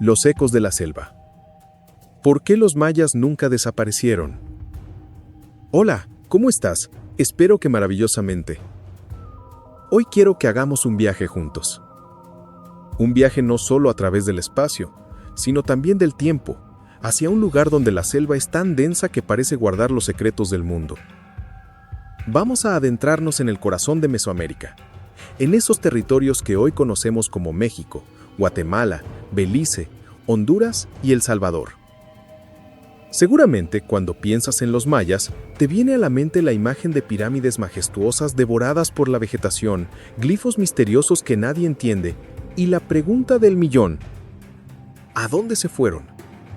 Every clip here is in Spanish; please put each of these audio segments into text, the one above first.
Los ecos de la selva. ¿Por qué los mayas nunca desaparecieron? Hola, ¿cómo estás? Espero que maravillosamente. Hoy quiero que hagamos un viaje juntos. Un viaje no solo a través del espacio, sino también del tiempo, hacia un lugar donde la selva es tan densa que parece guardar los secretos del mundo. Vamos a adentrarnos en el corazón de Mesoamérica, en esos territorios que hoy conocemos como México, Guatemala, Belice, Honduras y El Salvador. Seguramente, cuando piensas en los mayas, te viene a la mente la imagen de pirámides majestuosas devoradas por la vegetación, glifos misteriosos que nadie entiende, y la pregunta del millón: ¿a dónde se fueron?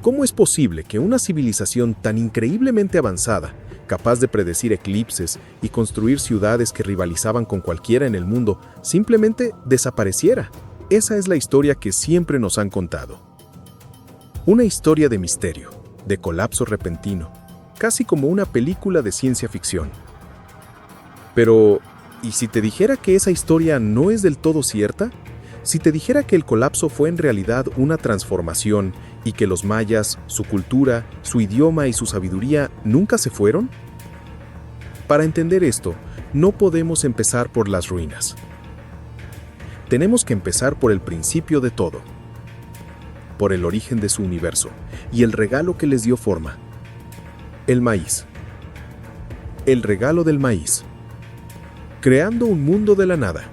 ¿Cómo es posible que una civilización tan increíblemente avanzada, capaz de predecir eclipses y construir ciudades que rivalizaban con cualquiera en el mundo, simplemente desapareciera? Esa es la historia que siempre nos han contado. Una historia de misterio, de colapso repentino, casi como una película de ciencia ficción. Pero, ¿y si te dijera que esa historia no es del todo cierta? Si te dijera que el colapso fue en realidad una transformación y que los mayas, su cultura, su idioma y su sabiduría nunca se fueron? Para entender esto, no podemos empezar por las ruinas. Tenemos que empezar por el principio de todo, por el origen de su universo y el regalo que les dio forma: el maíz. El regalo del maíz. Creando un mundo de la nada.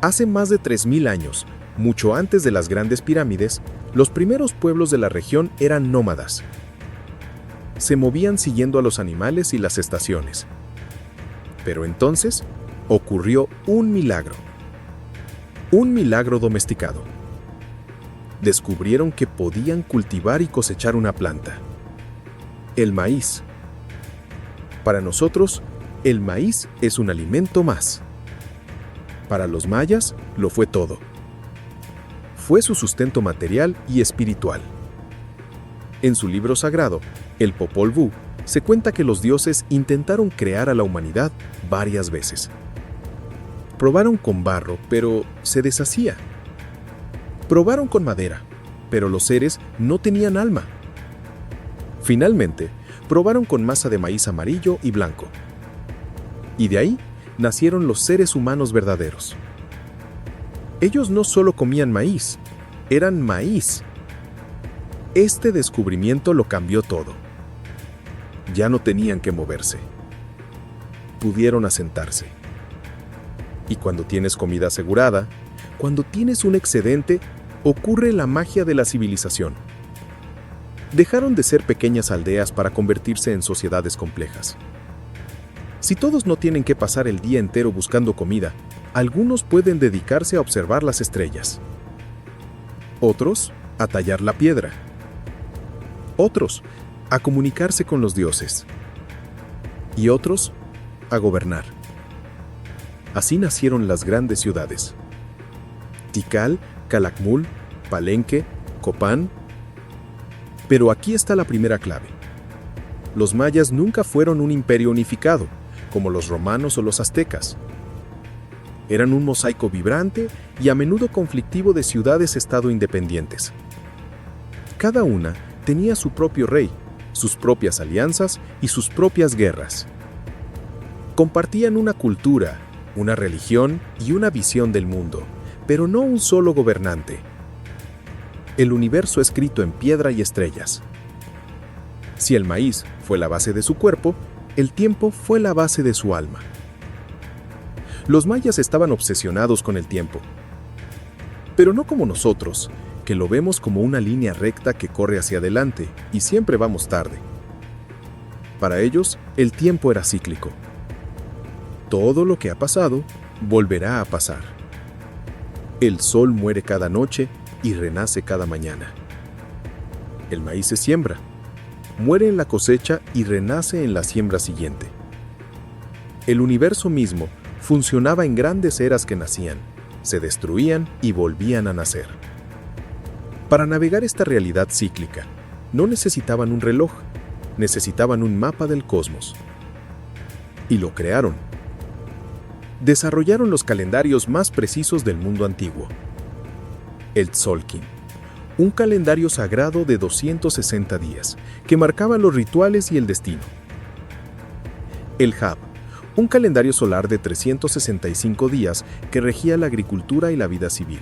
Hace más de 3000 años, mucho antes de las grandes pirámides, los primeros pueblos de la región eran nómadas. Se movían siguiendo a los animales y las estaciones. Pero entonces ocurrió un milagro. Un milagro domesticado. Descubrieron que podían cultivar y cosechar una planta: el maíz. Para nosotros, el maíz es un alimento más. Para los mayas, lo fue todo. Fue su sustento material y espiritual. En su libro sagrado, el Popol Vuh, se cuenta que los dioses intentaron crear a la humanidad varias veces. Probaron con barro, pero se deshacía. Probaron con madera, pero los seres no tenían alma. Finalmente, probaron con masa de maíz amarillo y blanco. Y de ahí nacieron los seres humanos verdaderos. Ellos no solo comían maíz, eran maíz. Este descubrimiento lo cambió todo. Ya no tenían que moverse. Pudieron asentarse. Y cuando tienes comida asegurada, cuando tienes un excedente, ocurre la magia de la civilización. Dejaron de ser pequeñas aldeas para convertirse en sociedades complejas. Si todos no tienen que pasar el día entero buscando comida, algunos pueden dedicarse a observar las estrellas. Otros, a tallar la piedra. Otros, a comunicarse con los dioses. Y otros, a gobernar. Así nacieron las grandes ciudades: Tikal, Calakmul, Palenque, Copán. Pero aquí está la primera clave. Los mayas nunca fueron un imperio unificado, como los romanos o los aztecas. Eran un mosaico vibrante y a menudo conflictivo de ciudades-estado independientes. Cada una tenía su propio rey, sus propias alianzas y sus propias guerras. Compartían una cultura, una religión y una visión del mundo, pero no un solo gobernante. El universo escrito en piedra y estrellas. Si el maíz fue la base de su cuerpo, el tiempo fue la base de su alma. Los mayas estaban obsesionados con el tiempo, pero no como nosotros, que lo vemos como una línea recta que corre hacia adelante y siempre vamos tarde. Para ellos, el tiempo era cíclico. Todo lo que ha pasado, volverá a pasar. El sol muere cada noche y renace cada mañana. El maíz se siembra, muere en la cosecha y renace en la siembra siguiente. El universo mismo funcionaba en grandes eras que nacían, se destruían y volvían a nacer. Para navegar esta realidad cíclica, no necesitaban un reloj, necesitaban un mapa del cosmos. Y lo crearon. Desarrollaron los calendarios más precisos del mundo antiguo. El Tzolk'in, un calendario sagrado de 260 días, que marcaba los rituales y el destino. El Hab, un calendario solar de 365 días que regía la agricultura y la vida civil.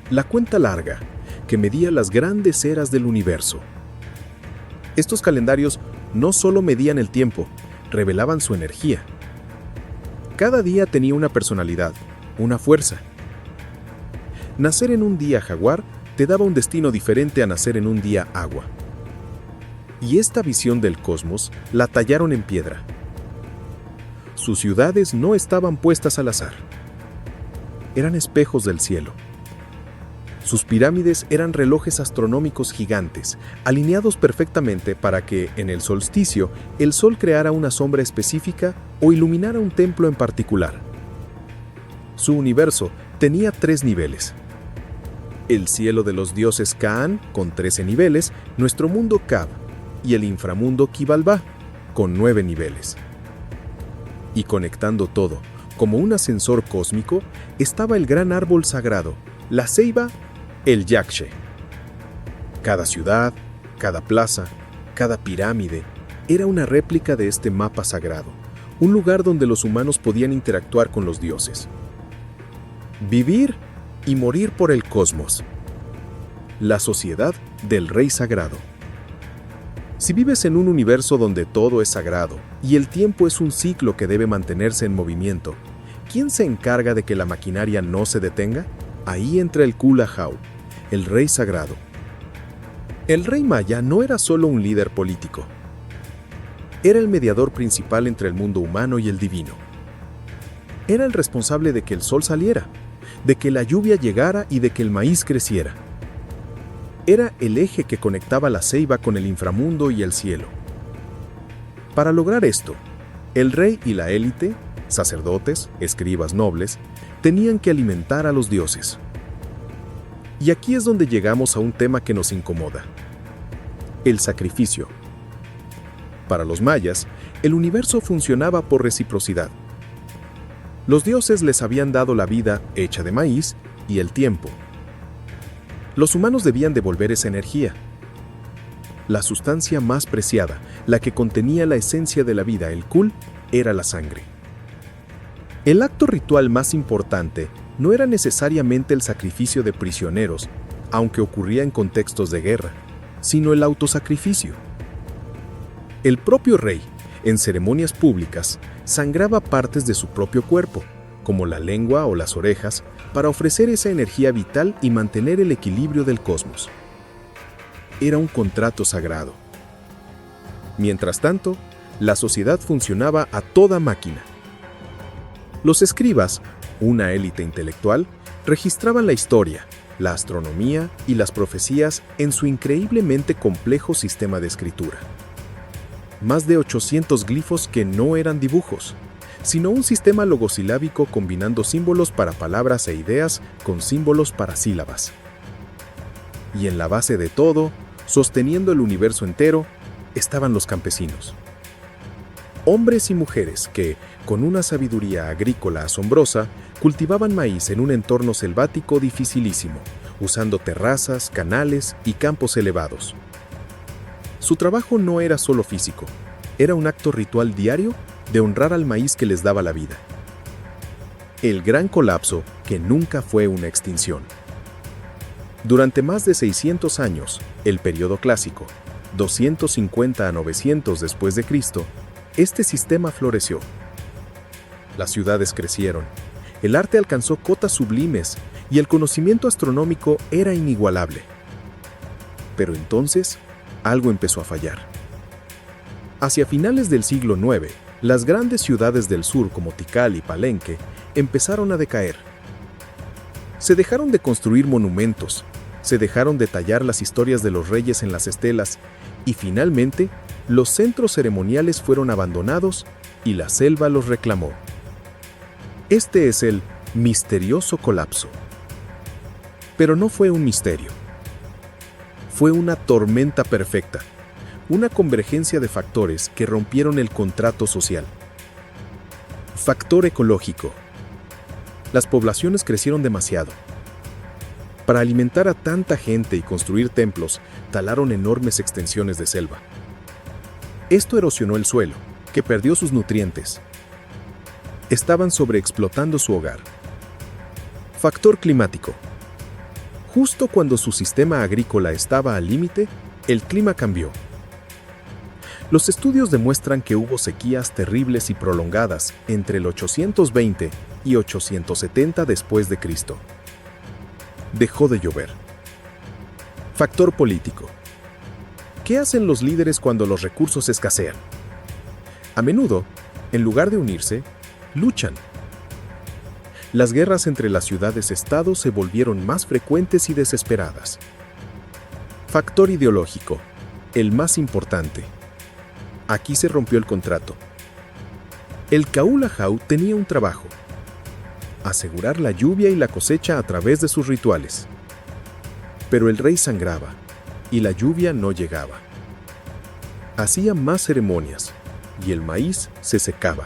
La cuenta larga, que medía las grandes eras del universo. Estos calendarios no solo medían el tiempo, revelaban su energía. Cada día tenía una personalidad, una fuerza. Nacer en un día jaguar te daba un destino diferente a nacer en un día agua. Y esta visión del cosmos la tallaron en piedra. Sus ciudades no estaban puestas al azar. Eran espejos del cielo. Sus pirámides eran relojes astronómicos gigantes, alineados perfectamente para que, en el solsticio, el sol creara una sombra específica o iluminara un templo en particular. Su universo tenía 3 niveles. El cielo de los dioses Kaan, con 13 niveles, nuestro mundo Kab, y el inframundo Xibalbá, con 9 niveles. Y conectando todo, como un ascensor cósmico, estaba el gran árbol sagrado, la ceiba, el Yakshe. Cada ciudad, cada plaza, cada pirámide, era una réplica de este mapa sagrado, un lugar donde los humanos podían interactuar con los dioses. Vivir y morir por el cosmos. La sociedad del Rey Sagrado. Si vives en un universo donde todo es sagrado y el tiempo es un ciclo que debe mantenerse en movimiento, ¿quién se encarga de que la maquinaria no se detenga? Ahí entra el Kulahau, el Rey Sagrado. El Rey Maya no era solo un líder político. Era el mediador principal entre el mundo humano y el divino. Era el responsable de que el sol saliera, de que la lluvia llegara y de que el maíz creciera. Era el eje que conectaba la ceiba con el inframundo y el cielo. Para lograr esto, el rey y la élite, sacerdotes, escribas nobles, tenían que alimentar a los dioses. Y aquí es donde llegamos a un tema que nos incomoda: el sacrificio. Para los mayas, el universo funcionaba por reciprocidad. Los dioses les habían dado la vida hecha de maíz y el tiempo. Los humanos debían devolver esa energía. La sustancia más preciada, la que contenía la esencia de la vida, el Kul, era la sangre. El acto ritual más importante no era necesariamente el sacrificio de prisioneros, aunque ocurría en contextos de guerra, sino el autosacrificio. El propio rey, en ceremonias públicas, sangraba partes de su propio cuerpo, como la lengua o las orejas, para ofrecer esa energía vital y mantener el equilibrio del cosmos. Era un contrato sagrado. Mientras tanto, la sociedad funcionaba a toda máquina. Los escribas, una élite intelectual, registraban la historia, la astronomía y las profecías en su increíblemente complejo sistema de escritura. Más de 800 glifos que no eran dibujos, sino un sistema logosilábico combinando símbolos para palabras e ideas con símbolos para sílabas. Y en la base de todo, sosteniendo el universo entero, estaban los campesinos. Hombres y mujeres que, con una sabiduría agrícola asombrosa, cultivaban maíz en un entorno selvático dificilísimo, usando terrazas, canales y campos elevados. Su trabajo no era solo físico, era un acto ritual diario de honrar al maíz que les daba la vida. El gran colapso que nunca fue una extinción. Durante más de 600 años, el periodo clásico, 250 a 900 después de Cristo, este sistema floreció. Las ciudades crecieron, el arte alcanzó cotas sublimes y el conocimiento astronómico era inigualable. Pero entonces, algo empezó a fallar. Hacia finales del siglo IX, las grandes ciudades del sur como Tikal y Palenque empezaron a decaer. Se dejaron de construir monumentos, se dejaron de tallar las historias de los reyes en las estelas y finalmente los centros ceremoniales fueron abandonados y la selva los reclamó. Este es el misterioso colapso. Pero no fue un misterio. Fue una tormenta perfecta, una convergencia de factores que rompieron el contrato social. Factor ecológico. Las poblaciones crecieron demasiado. Para alimentar a tanta gente y construir templos, talaron enormes extensiones de selva. Esto erosionó el suelo, que perdió sus nutrientes. Estaban sobreexplotando su hogar. Factor climático. Justo cuando su sistema agrícola estaba al límite, el clima cambió. Los estudios demuestran que hubo sequías terribles y prolongadas entre el 820 y 870 después de Cristo. Dejó de llover. Factor político. ¿Qué hacen los líderes cuando los recursos escasean? A menudo, en lugar de unirse, luchan. Las guerras entre las ciudades-estado se volvieron más frecuentes y desesperadas. Factor ideológico, el más importante. Aquí se rompió el contrato. El Kaulahau tenía un trabajo: asegurar la lluvia y la cosecha a través de sus rituales. Pero el rey sangraba, y la lluvia no llegaba. Hacía más ceremonias, y el maíz se secaba.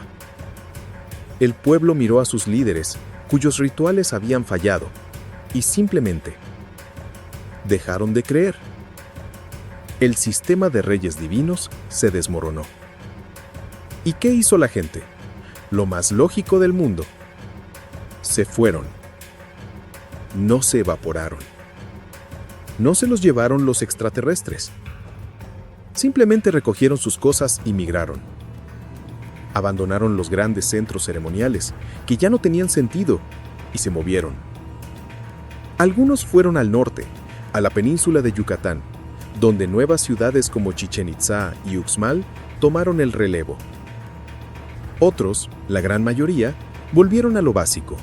El pueblo miró a sus líderes, cuyos rituales habían fallado, y simplemente dejaron de creer. El sistema de reyes divinos se desmoronó. ¿Y qué hizo la gente? Lo más lógico del mundo. Se fueron. No se evaporaron. No se los llevaron los extraterrestres. Simplemente recogieron sus cosas y migraron. Abandonaron los grandes centros ceremoniales, que ya no tenían sentido, y se movieron. Algunos fueron al norte, a la península de Yucatán, donde nuevas ciudades como Chichén Itzá y Uxmal tomaron el relevo. Otros, la gran mayoría, volvieron a lo básico,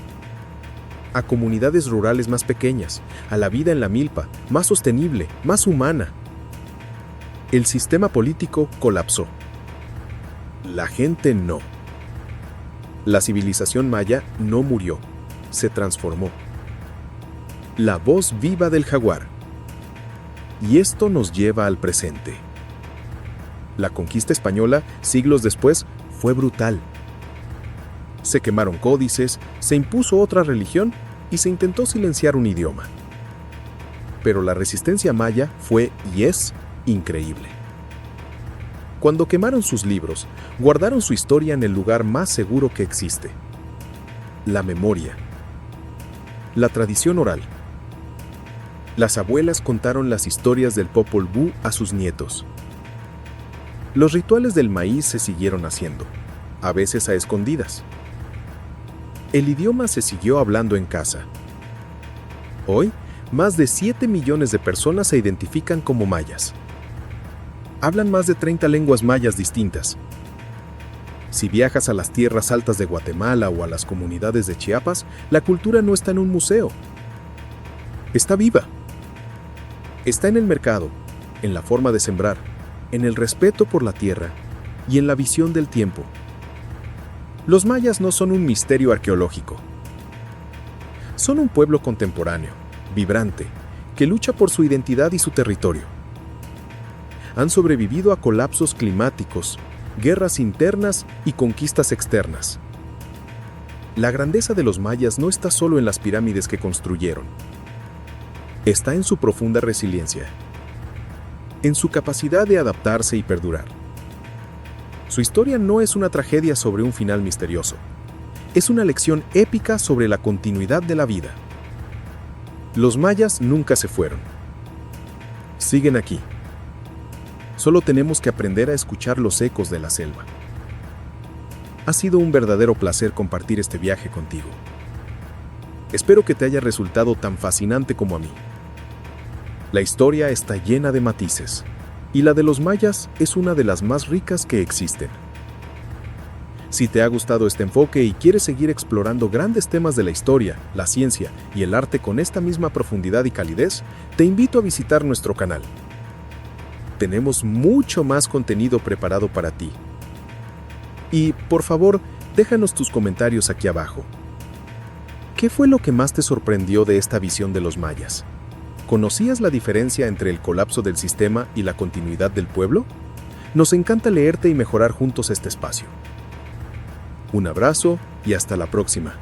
a comunidades rurales más pequeñas, a la vida en la milpa, más sostenible, más humana. El sistema político colapsó. La gente no. La civilización maya no murió, se transformó. La voz viva del jaguar. Y esto nos lleva al presente. La conquista española, siglos después, fue brutal. Se quemaron códices, se impuso otra religión y se intentó silenciar un idioma. Pero la resistencia maya fue y es increíble. Cuando quemaron sus libros, guardaron su historia en el lugar más seguro que existe: la memoria. La tradición oral. Las abuelas contaron las historias del Popol Vuh a sus nietos. Los rituales del maíz se siguieron haciendo, a veces a escondidas. El idioma se siguió hablando en casa. Hoy, más de 7 millones de personas se identifican como mayas. Hablan más de 30 lenguas mayas distintas. Si viajas a las tierras altas de Guatemala o a las comunidades de Chiapas, la cultura no está en un museo. Está viva. Está en el mercado, en la forma de sembrar, en el respeto por la tierra y en la visión del tiempo. Los mayas no son un misterio arqueológico. Son un pueblo contemporáneo, vibrante, que lucha por su identidad y su territorio. Han sobrevivido a colapsos climáticos, guerras internas y conquistas externas. La grandeza de los mayas no está solo en las pirámides que construyeron. Está en su profunda resiliencia, en su capacidad de adaptarse y perdurar. Su historia no es una tragedia sobre un final misterioso. Es una lección épica sobre la continuidad de la vida. Los mayas nunca se fueron. Siguen aquí. Solo tenemos que aprender a escuchar los ecos de la selva. Ha sido un verdadero placer compartir este viaje contigo. Espero que te haya resultado tan fascinante como a mí. La historia está llena de matices, y la de los mayas es una de las más ricas que existen. Si te ha gustado este enfoque y quieres seguir explorando grandes temas de la historia, la ciencia y el arte con esta misma profundidad y calidez, te invito a visitar nuestro canal. Tenemos mucho más contenido preparado para ti. Y, por favor, déjanos tus comentarios aquí abajo. ¿Qué fue lo que más te sorprendió de esta visión de los mayas? ¿Conocías la diferencia entre el colapso del sistema y la continuidad del pueblo? Nos encanta leerte y mejorar juntos este espacio. Un abrazo y hasta la próxima.